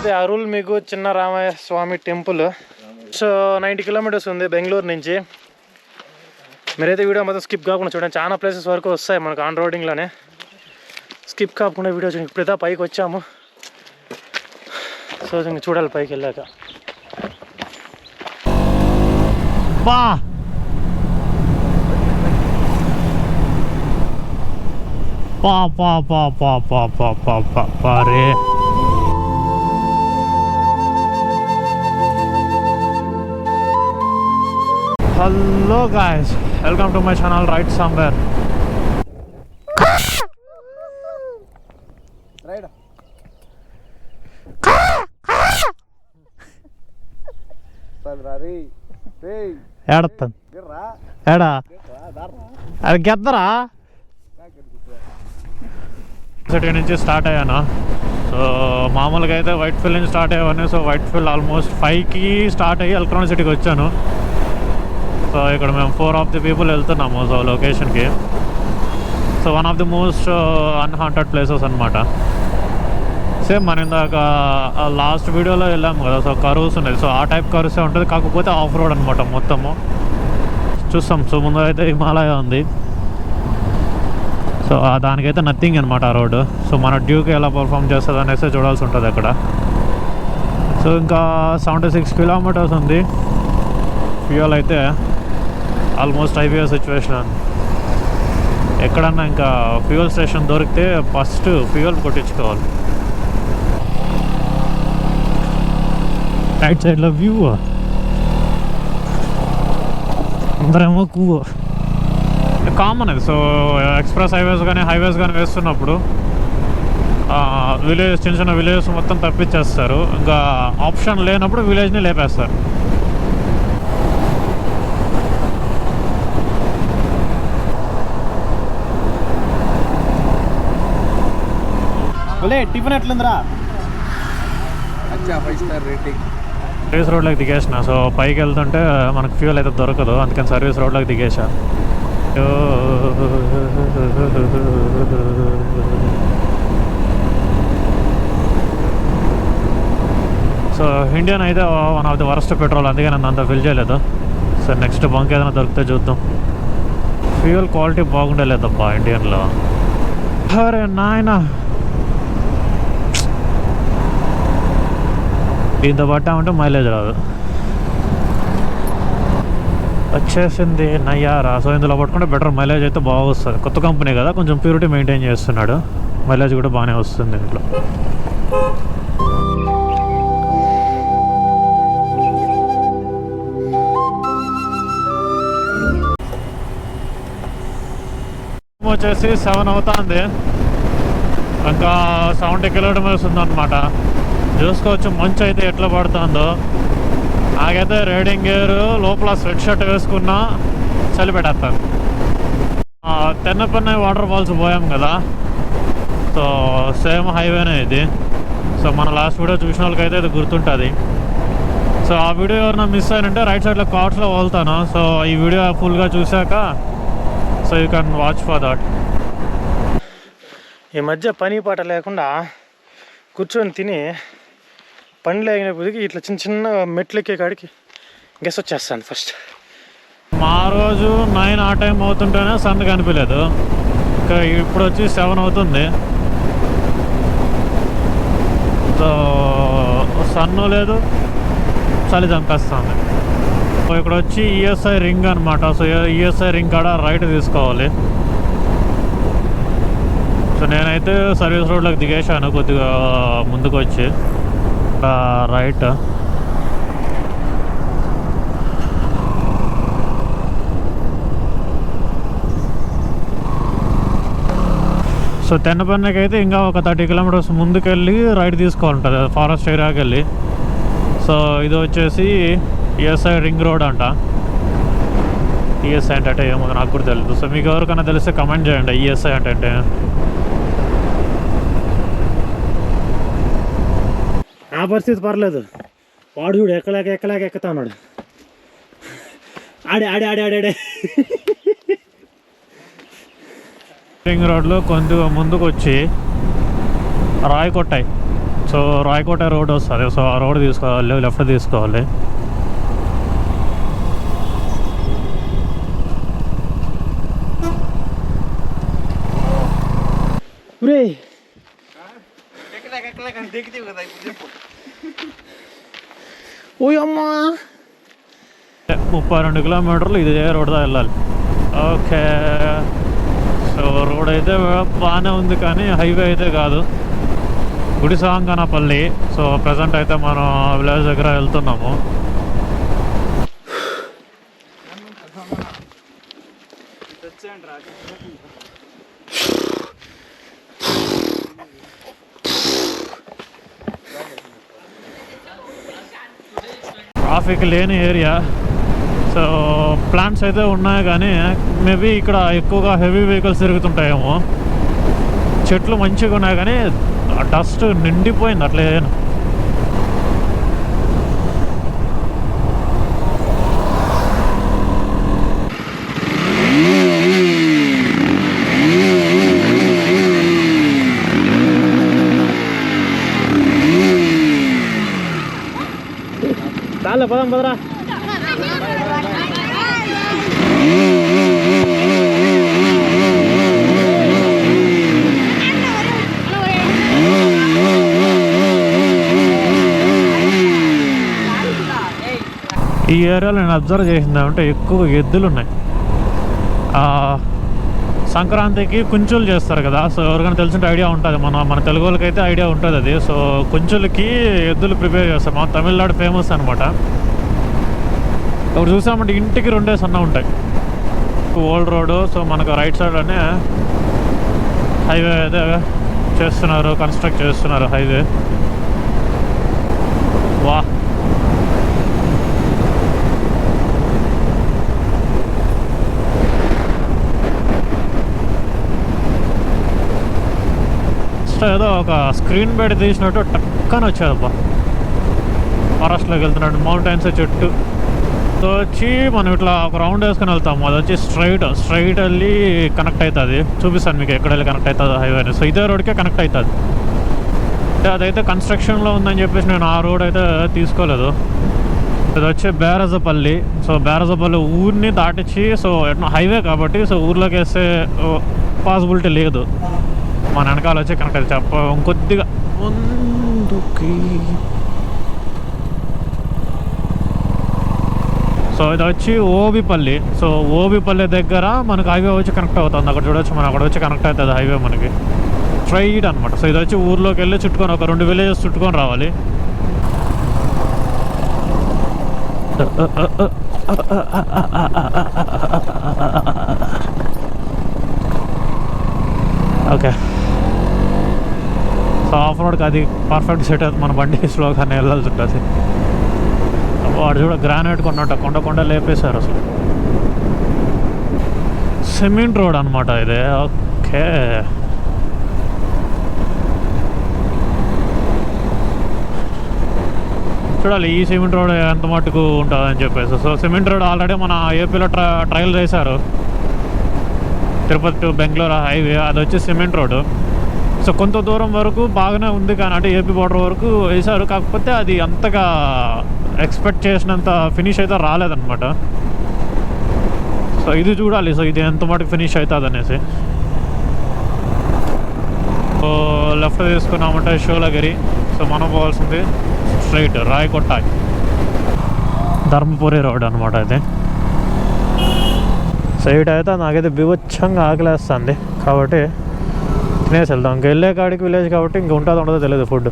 ఇదైతే అరుల్ మీకు చిన్న రామయ్య స్వామి టెంపుల్. సో 90 కిలోమీటర్స్ ఉంది బెంగళూరు నుంచి. మీరైతే వీడియో మొత్తం స్కిప్ కాకుండా చూడండి. చాలా ప్లేసెస్ వరకు వస్తాయి మనకు ఆన్ రోడింగ్లోనే. స్కిప్ కాకుండా వీడియో చూడండి. ఇప్పుడైతే పైకి వచ్చాము. సో ఇంక చూడాలి పైకి వెళ్ళాక. బా పా పా పా పా పా పా పా పా పా రే. Hello guys, welcome to my channel right somewhere. ఏడతాను ఏడా అది గెద్దరా సిటీ నుంచి స్టార్ట్ అయ్యాను. సో మామూలుగా అయితే వైట్ ఫీల్డ్ నుంచి స్టార్ట్ అయ్యాను. సో వైట్ ఫీల్డ్ ఆల్మోస్ట్ 5కి స్టార్ట్ అయ్యి ఎలక్ట్రానిక్ సిటీకి వచ్చాను. సో ఇక్కడ మేము 4 ఆఫ్ ది పీపుల్ వెళ్తున్నాము సో లొకేషన్కి. So one of the most unhaunted places అనమాట. సేమ్ మన ఇందాక లాస్ట్ వీడియోలో వెళ్ళాము కదా, సో కర్వ్స్ ఉన్నాయి. సో ఆ టైప్ కర్వ్సే ఉంటుంది, కాకపోతే ఆఫ్ రోడ్ అనమాట మొత్తము. చూస్తాం. సో ముందు అయితే హిమాలయ ఉంది. సో దానికైతే నథింగ్ అనమాట ఆ రోడ్డు. సో మన డ్యూకి ఎలా పర్ఫామ్ చేస్తుంది అనేసి చూడాల్సి ఉంటుంది అక్కడ. సో ఇంకా 76 కిలోమీటర్స్ ఉంది. ఫ్యూయల్ అయితే ఆల్మోస్ట్ అయిపోయే సిచ్యువేషన్. ఎక్కడన్నా ఇంకా ఫ్యూయల్ స్టేషన్ దొరికితే ఫస్ట్ ఫ్యూయల్ కొట్టించుకోవాలి. రైట్ సైడ్లో వ్యూ అందరేమో కూవ కామన్ అది. సో ఎక్స్ప్రెస్ హైవేస్ కానీ వేస్తున్నప్పుడు విలేజ్ చిన్న చిన్న విలేజెస్ మొత్తం తప్పించేస్తారు. ఇంకా ఆప్షన్ లేనప్పుడు విలేజ్ని లేపేస్తారు. టిఫిన్ ఎట్లుందిరా? 5 స్టార్ రేటింగ్. సర్వీస్ రోడ్లోకి దిగేసిన. సో పైకి వెళ్తుంటే మనకు ఫ్యూయల్ అయితే దొరకదు, అందుకని సర్వీస్ రోడ్లోకి దిగేసా. సో ఇండియన్ అయితే one of the worst petrol, అందుకే నన్ను అంత ఫిల్ చేయలేదు. సో నెక్స్ట్ బంక్ ఏదైనా దొరికితే చూద్దాం. ఫ్యూయల్ క్వాలిటీ బాగుండలేదబ్బా ఇండియన్లో. అరే నాయనా, దీంతో పట్టామంటే మైలేజ్ రాదు. వచ్చేసింది నయ్యారా. సో ఇందులో పట్టుకుంటే బెటర్ మైలేజ్ అయితే బాగా వస్తుంది. కొత్త కంపెనీ కదా, కొంచెం ప్యూరిటీ మెయింటైన్ చేస్తున్నాడు. మైలేజ్ కూడా బాగానే వస్తుంది ఇంట్లో. వచ్చేసి 7 అవుతుంది. ఇంకా 70 కిలోమీటర్స్ ఉందన్నమాట. చూసుకోవచ్చు మంచు అయితే ఎట్లా పడుతుందో. నాకైతే రైడింగ్ గేర్ లోపల స్వెట్ షర్ట్ వేసుకున్నా చలి పెట్టేస్తాను. తెన్నపన్న వాటర్ ఫాల్స్ పోయాం కదా, సో సేమ్ హైవేనే ఇది. సో మన లాస్ట్ వీడియో చూసిన వాళ్ళకైతే ఇది గుర్తుంటుంది. సో ఆ వీడియో ఎవరైనా మిస్ అయినంటే రైట్ సైడ్లో కార్డ్స్లో వెళ్తాను. సో ఈ వీడియో ఫుల్గా చూశాక so you can watch for that. ఈ మధ్య పని పాట లేకుండా కూర్చొని తిని పండ్లు అయిన కొద్దికి ఇట్లా చిన్న చిన్న మెట్లు ఎక్కే కాడికి గెస్ వచ్చేస్తాను ఫస్ట్. మా రోజు 9 ఆ టైం అవుతుంటేనే సన్ కనిపించలేదు. ఇంకా ఇప్పుడు వచ్చి 7 అవుతుంది. సో సన్ను లేదు, చలి చంపేస్తుంది. సో ఇక్కడ వచ్చి ఈఎస్ఐ రింగ్ అనమాట. సో ఈఎస్ఐ రింగ్ కాడ రైట్ తీసుకోవాలి. సో నేనైతే సర్వీస్ రోడ్లోకి దిగేసాను కొద్దిగా ముందుకు వచ్చి రైట్. సో తెన్నపన్నకి అయితే ఇంకా ఒక 30 కిలోమీటర్స్ ముందుకెళ్ళి రైట్ తీసుకోవాలంటుంది ఫారెస్ట్ ఏరియాకి వెళ్ళి. సో ఇది వచ్చేసి ఈఎస్ఐ రింగ్ రోడ్ అంట. ఈఎస్ఐ అంటే ఏమో నాకు కూడా తెలియదు. సో మీకు ఎవరికైనా తెలిస్తే కమెంట్ చేయండి ఈఎస్ఐ అంటే. ఆ పరిస్థితి పర్లేదు, వాడు చూడు ఎక్కలేక ఎక్కుతా ఉన్నాడు. ఆడే రింగ్ రోడ్లో కొంచెం ముందుకు వచ్చి రాయి కొట్టాయి సో రాయకోట రోడ్ వస్తుంది. సో ఆ రోడ్ తీసుకోవాలి, లెఫ్ట్ తీసుకోవాలి. ఓయమ్మా 32 కిలోమీటర్లు ఇదే రోడ్ దా వెళ్ళాలి. ఓకే, సో రోడ్ అయితే బాగానే ఉంది కానీ హైవే అయితే కాదు. గుడిసాంగనపల్లి. సో ప్రజెంట్ అయితే మనం విలేజ్ దగ్గర వెళ్తున్నాము. ట్రాఫిక్ లేని ఏరియా. సో ప్లాంట్స్ అయితే ఉన్నాయి కానీ మేబీ ఇక్కడ ఎక్కువగా హెవీ వెహికల్స్ తిరుగుతుంటాయేమో. చెట్లు మంచిగా ఉన్నాయి కానీ డస్ట్ నిండిపోయింది అట్లే. చాలే పదం పదరా. ఈ ఏరియాలో నేను అబ్జర్వ్ చేసింది అంటే ఎక్కువ ఎద్దులు ఉన్నాయి. సంక్రాంతికి కుంచులు చేస్తారు కదా. సో ఎవరికైనా తెలిసిన ఐడియా ఉంటుంది, మన తెలుగు వాళ్ళకైతే ఐడియా ఉంటుంది అది. సో కుంచులకి ఎద్దులు ప్రిపేర్ చేస్తారు. మా తమిళనాడు ఫేమస్ అనమాట. ఇప్పుడు చూసామంటే ఇంటికి 2 సన్న ఉంటాయి. Old road. సో మనకు రైట్ సైడ్ అనే హైవే అయితే చేస్తున్నారు, కన్స్ట్రక్ట్ చేస్తున్నారు హైవే. వా, ఏదో ఒక స్క్రీన్ బెడ్ తీసినట్టు టక్కని వచ్చేదబ్బా. ఫారెస్ట్లోకి వెళ్తున్నాడు, మౌంటైన్స్ చెట్టు. సో వచ్చి మనం ఇట్లా ఒక రౌండ్ వేసుకొని వెళ్తాము. అది వచ్చి స్ట్రైట్ వెళ్ళి కనెక్ట్ అవుతుంది. చూపిస్తాను మీకు ఎక్కడ వెళ్ళి కనెక్ట్ అవుతుంది హైవేని. సో ఇదే రోడ్కే కనెక్ట్ అవుతుంది. అంటే అదైతే కన్స్ట్రక్షన్లో ఉందని చెప్పేసి నేను ఆ రోడ్ అయితే తీసుకోలేదు. ఇది వచ్చి బేరజపల్లి. సో బేరజపల్లి ఊరిని దాటించి, సో హైవే కాబట్టి సో ఊర్లోకి వేస్తే పాసిబిలిటీ లేదు. మన వెనకాల వచ్చి కనెక్ట్ అయితే ఇంకొద్దిగా ముందుకి. సో ఇది వచ్చి ఓబిపల్లి. సో ఓబిపల్లి దగ్గర మనకు హైవే వచ్చి కనెక్ట్ అవుతుంది. అక్కడ చూడొచ్చు, మనం అక్కడ వచ్చి కనెక్ట్ అవుతుంది హైవే మనకి స్ట్రైట్ అనమాట. సో ఇది వచ్చి ఊర్లోకి వెళ్ళి చుట్టుకొని ఒక 2 విలేజెస్ చుట్టుకొని రావాలి. ఓకే, సో ఆఫ్ రోడ్కి అది పర్ఫెక్ట్ సెట్ అవుతుంది. మన బండి స్లోగానే వెళ్ళాల్సి ఉంటుంది. వాడు చూడ గ్రానైట్ కొండ లేపేశారు అసలు. సిమెంట్ రోడ్ అనమాట ఇది. ఓకే, చూడాలి ఈ సిమెంట్ రోడ్ ఎంత మట్టుకు ఉంటుందని చెప్పేసి. సో సిమెంట్ రోడ్ ఆల్రెడీ మన ఏపీలో ట్రయల్ చేశారు. తిరుపతి టు బెంగళూరు హైవే అది వచ్చి సిమెంట్ రోడ్. సో కొంత దూరం వరకు బాగానే ఉంది కానీ అంటే ఏపీ బార్డర్ వరకు వేశారు. కాకపోతే అది అంతగా ఎక్స్పెక్ట్ చేసినంత ఫినిష్ అయితే రాలేదన్నమాట. సో ఇది చూడాలి, సో ఇది ఎంత మటుకు ఫినిష్ అవుతుంది అనేసి. సో లెఫ్ట్ తీసుకున్నామంటే షోలగిరి. సో మనం పోవాల్సింది స్ట్రైట్ రాయకోట ధర్మపురి రోడ్ అనమాట ఇది. సైడ్ అయితే నాకైతే బీభత్సంగా ఆకలేస్తుంది కాబట్టి తినేసి వెళ్దాం. ఇంక వెళ్ళే కాడికి విలేజ్ కాబట్టి ఇంక ఉంటుందో ఉండదో తెలియదు ఫుడ్.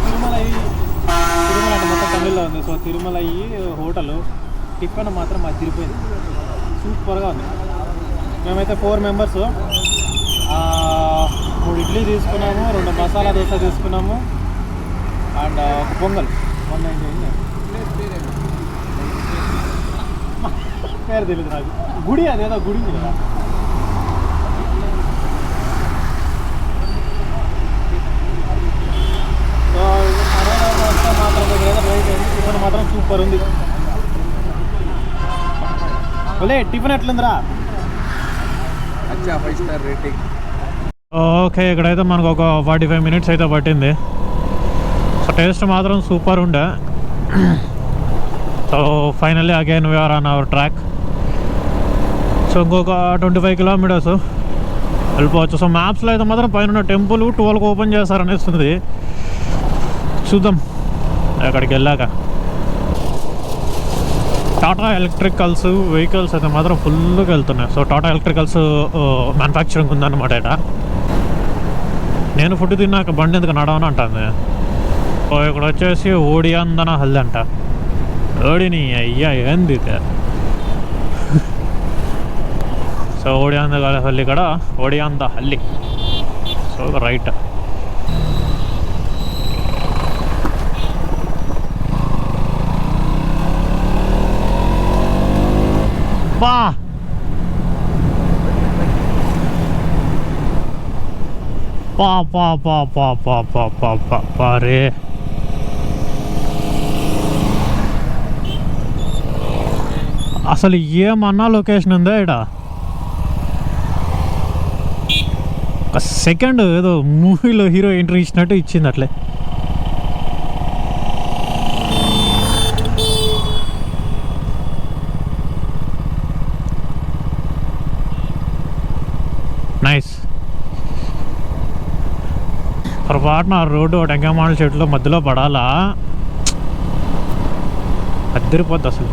తిరుమల అంటే మొత్తం తమిళ్లో ఉంది. సో తిరుమల హోటల్ టిఫిన్ మాత్రం మాది తిరిగిపోయింది, సూపర్గా ఉంది. మేమైతే 4 మెంబర్స్ 3 ఇడ్లీ తీసుకున్నాము, 2 మసాలా దోశ తీసుకున్నాము అండ్ ఒక పొంగల్. పేరు తెలియదు నాకు. గుడి అదేదో గుడి ఉంది కదా. సో మాత్రం రైట్ అయింది. టిఫిన్ మాత్రం సూపర్ ఉంది. టిఫిన్ ఎట్లుందిరా? 5 స్టార్ రేటింగ్. ఓకే, ఇక్కడైతే మనకు ఒక 45 మినిట్స్ అయితే పట్టింది. సో టేస్ట్ మాత్రం సూపర్ ఉండే. So finally again we are on our track. So ఇంకొక 25 కిలోమీటర్స్ వెళ్ళిపోవచ్చు. సో మ్యాప్స్లో అయితే మాత్రం పైన టెంపుల్ 12కి ఓపెన్ చేస్తారనేస్తుంది. చూద్దాం అక్కడికి వెళ్ళాక. టాటా ఎలక్ట్రికల్స్ వెహికల్స్ అయితే మాత్రం ఫుల్గా వెళ్తున్నాయి. సో టాటా ఎలక్ట్రికల్స్ మ్యానుఫ్యాక్చరింగ్ ఉందన్నమాట ఇక్కడ. నేను ఫుడ్ తిన్నాక బండి ఎందుకు నడవని అంటుంది. సో ఇక్కడ వచ్చేసి ఓడియాందన హల్లి అంట. ఓడిని అయ్యా ఏంది. సో ఓడియాంద హల్లి ఇక్కడ, ఓడియాంద హల్లి. So right. పా పా పా పా పా పా పా పా పా పా రే. అసలు ఏమన్నా లొకేషన్ ఉందా ఇక్కడ? ఒక సెకండ్ ఏదో మూవీలో హీరో ఎంట్రీ ఇచ్చినట్టు ఇచ్చింది అట్లే. నైస్. పొరపాటున రోడ్డు టెంకాయమాల చెట్లు మధ్యలో పడాలా, అద్దరిపోద్ది అసలు.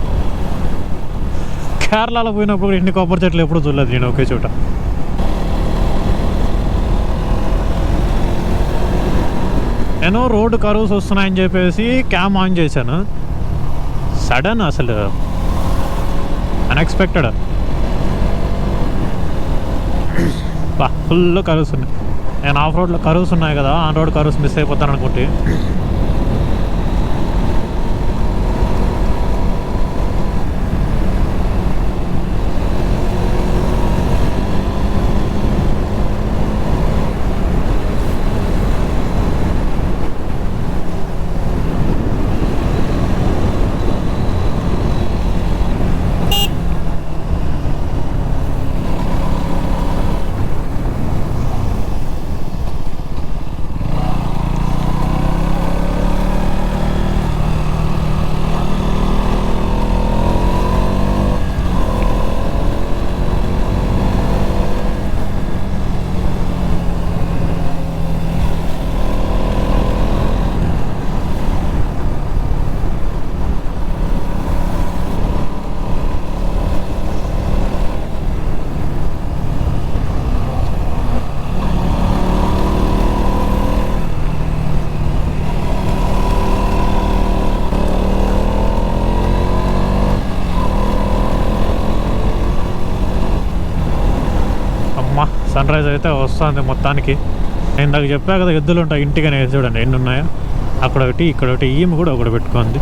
కేరళలో పోయినప్పుడు ఎన్ని కొబ్బరి చెట్లు ఎప్పుడు చూడలేదు నేను ఒకే చోట. నేను రోడ్డు కర్వ్స్ వస్తున్నాయని చెప్పేసి క్యామ్ ఆన్ చేశాను. సడన్ అసలు అన్ఎక్స్పెక్టెడ్. ఫుల్ కర్వ్స్ ఉన్నాయి. నేను ఆఫ్ రోడ్లో కర్వ్స్ ఉన్నాయి కదా, ఆన్ రోడ్ కర్వ్స్ మిస్ అయిపోతాను అనుకుంటే. సన్ రైజ్ అయితే వస్తుంది మొత్తానికి. నేను ఇందాక చెప్పా కదా ఎద్దులు ఉంటాయి ఇంటికనే. చూడండి ఎన్ని ఉన్నాయో, అక్కడ ఒకటి ఇక్కడ ఒకటి, ఈమె కూడా ఒకటి పెట్టుకుంది.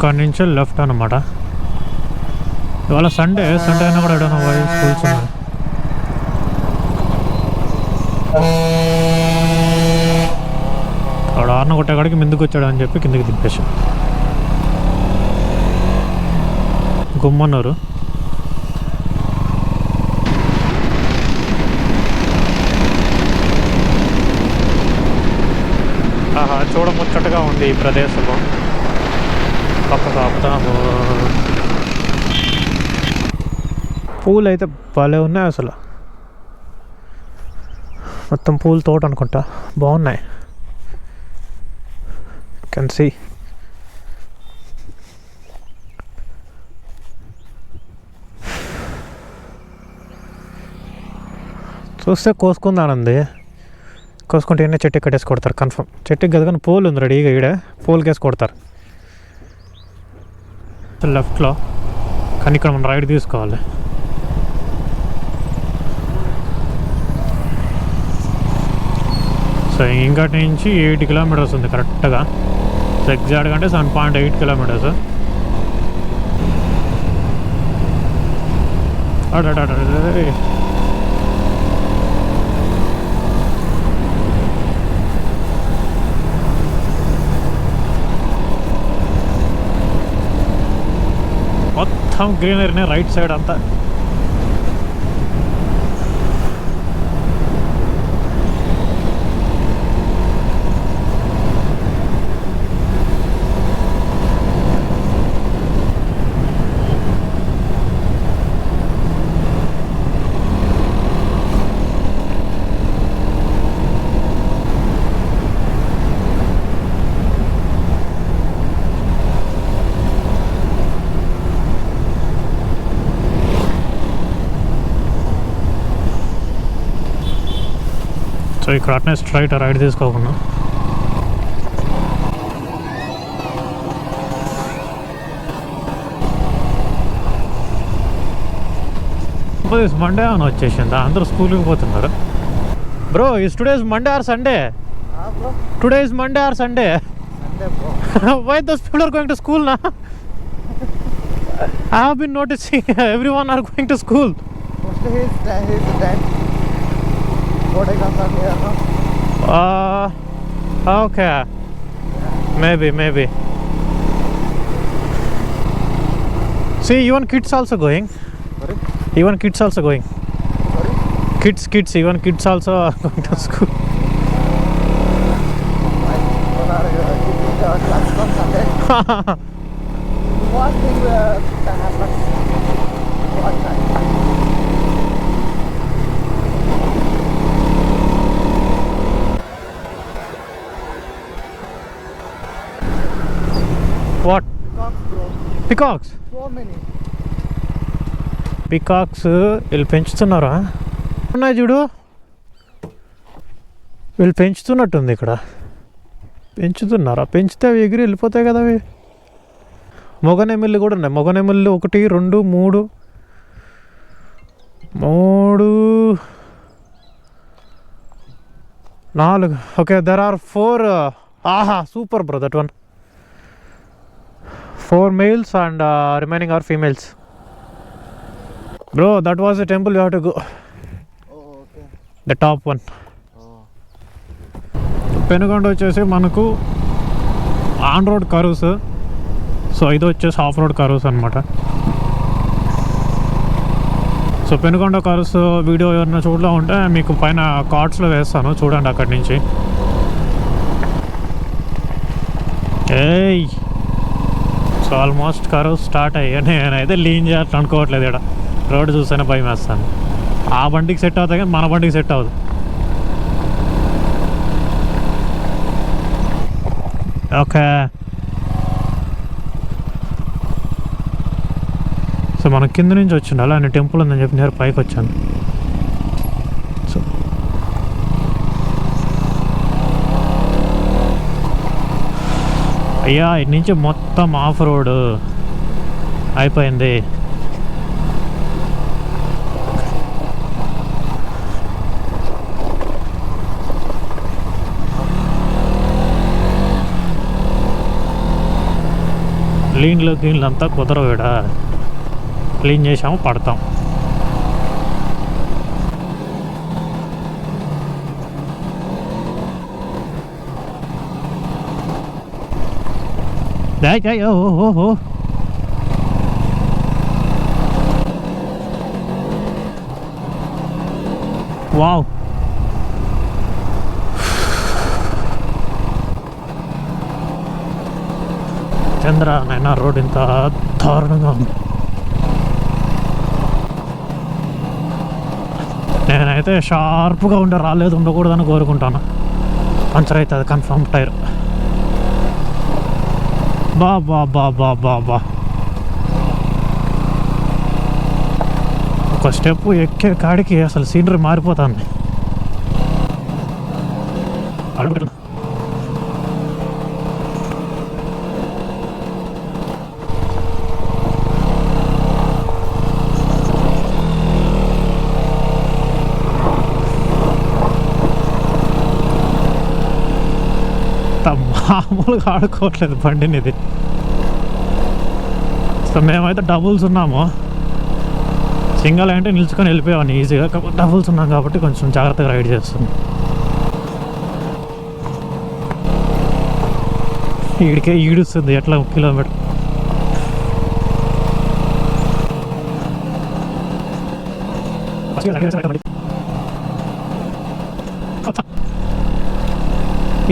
ఇక్కడ నుంచి లెఫ్ట్ అనమాట. ఇవాళ సండే అయినా కూడా ఏడైనా స్కూల్స్ ఉన్నాయి. అక్కడ ఆర్న కొట్టేకాడికి ముందుకు వచ్చాడు అని చెప్పి కిందకి దింపేశాం. గుమ్మన్నారు. ఆహా, చూడముచ్చటగా ఉంది ఈ ప్రదేశంలో. పక్కకు ఆపుతాము. పూలు అయితే భలే ఉన్నాయి అసలు. మొత్తం పూల తోట అనుకుంటా, బాగున్నాయి. Can see. చూస్తే కోసుకుందానంది. కోసుకుంటే ఎన్న చెట్టు కట్టేసి కొడతారు కన్ఫర్మ్. చెట్టుకి కదా కానీ పోల్ ఉంది రెడీగా. ఈడ పోల్కేసి కొడతారు లెఫ్ట్లో. కానీ ఇక్కడ మనం రైట్ తీసుకోవాలి. సో ఇంకటి నుంచి 8 కిలోమీటర్స్ ఉంది కరెక్ట్గా. సో ఎగ్జాక్ట్గా అంటే 7.8 కిలోమీటర్స్. మొత్తం గ్రీనరీనే రైట్ సైడ్ అంతా. సో ఇక్కడ అట్నే స్ట్రైట్ రైట్ తీసుకోకుండా మండే అని వచ్చేసింది, అందరూ స్కూల్కి పోతున్నారు. Bro is today is Monday or Sunday? Today is Monday or Sunday? Why those people are going to school నా? I have been noticing everyone are going to school. Okay. Maybe. See, even kids also going. Sorry? Even kids also going. Sorry? Kids, even kids also are going to school. What thing can happen? What time? What? Peacocks, bro. Peacocks? So many. Peacocks వీళ్ళు పెంచుతున్నారా? ఉన్నాయి చూడు, వీళ్ళు పెంచుతున్నట్టుంది ఇక్కడ. పెంచుతున్నారా? పెంచితే అవి ఎగిరి వెళ్ళిపోతాయి కదా అవి. మొగనెమిళ్ళు కూడా ఉన్నాయి. మొగనెమిళ్ళు 1 2 3 4. Okay, there are 4. ఆహా, super bro, that one. 4 males and remaining are females. Bro, that was the temple you have to go. Oh, okay. The top one. Oh. Penukonda వచ్చేసి మనకు ఆన్ రోడ్ కరూస్. సో ఇది వచ్చేసి ఆఫ్ రోడ్ కరూస్ అనమాట. So Penugonda కరూస్ video ఎవరైనా చూడలో ఉంటే మీకు పైన కార్డ్స్లో వేస్తాను, చూడండి అక్కడి నుంచి. ఏయ్, సో ఆల్మోస్ట్ కరూస్ స్టార్ట్ అయ్యాయి. నేనైతే లీన్ చేయాలని అనుకోవట్లేదు. ఇక్కడ రోడ్డు చూస్తేనే భయం వేస్తాను. ఆ బండికి సెట్ అవుతాయి కానీ మన బండికి సెట్ అవ్వదు. ఓకే, సో మన కింద నుంచి వచ్చిండు. అలా నేను టెంపుల్ ఉందని చెప్పి నేను పైకి వచ్చాను. సో అయ్యా, ఇటు నుంచి మొత్తం ఆఫ్ రోడ్ అయిపోయింది. క్లీన్లు అంతా కుదరవేడా. క్లీన్ చేసాము, పడతాం. ఓహో, వావ్. చంద్ర నైనా రోడ్ ఇంత దారుణంగా ఉంది. నేనైతే షార్ప్గా ఉండే రాలేదు, ఉండకూడదని కోరుకుంటాను. పంచర్ అవుతుంది కన్ఫర్మ్ టైర్. బా ఒక స్టెప్ ఎక్కే కాడికి అసలు సీనరీ మారిపోతుంది. మామూలుగా ఆడుకోవట్లేదు బండిని ఇది. సో మేమైతే డబుల్స్ ఉన్నాము. సింగల్ అంటే నిలుచుకొని వెళ్ళిపోయాను ఈజీగా, కాకపోతే డబుల్స్ ఉన్నాం కాబట్టి కొంచెం జాగ్రత్తగా రైడ్ చేస్తుంది. ఈడికే ఈడుస్తుంది ఎట్లా కిలోమీటర్.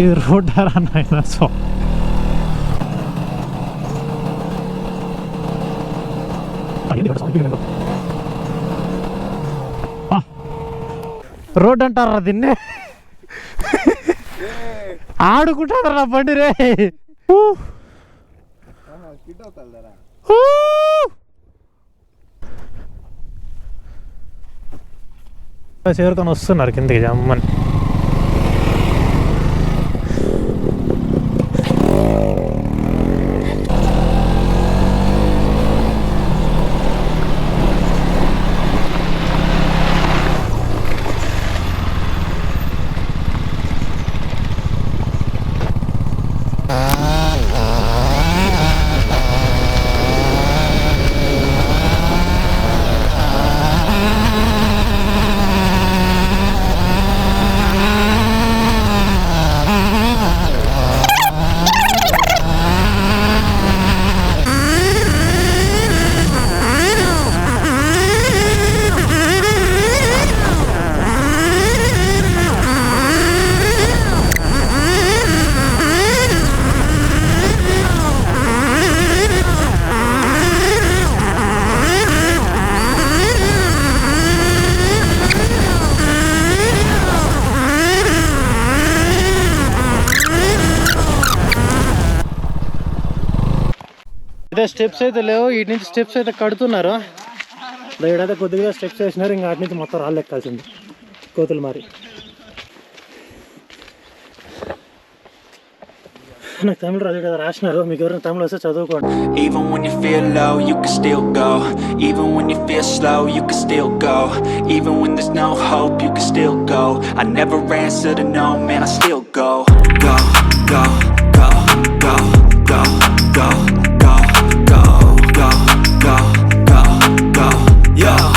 ఇది రోడ్ అన్న సో రోడ్ అంటారా దీన్ని? ఆడుకుంటారా నా బండి రే. చేరుకొని వస్తున్నారు కిందకి జమ్మని. అయితే స్టెప్స్ అయితే లేవు, వీటి నుంచి స్టెప్స్ అయితే కడుతున్నారు. ఇక్కడైతే కొద్దిగా స్టెప్స్ వేసినారు, ఇంకా వాటి నుంచి మొత్తం రాళ్ళు ఎక్కాల్సింది కోతులు మరి. నాకు తమిళ రాజు కదా రాసినారు, మీకు ఎవరైనా తమిళ వస్తే చదువుకోండి. Even when you feel low, you can still go. Even when you feel slow, you can still go. Even when there's no hope, you can still go. I never answer to no, man, I still go. Go, go, go, go, go, go.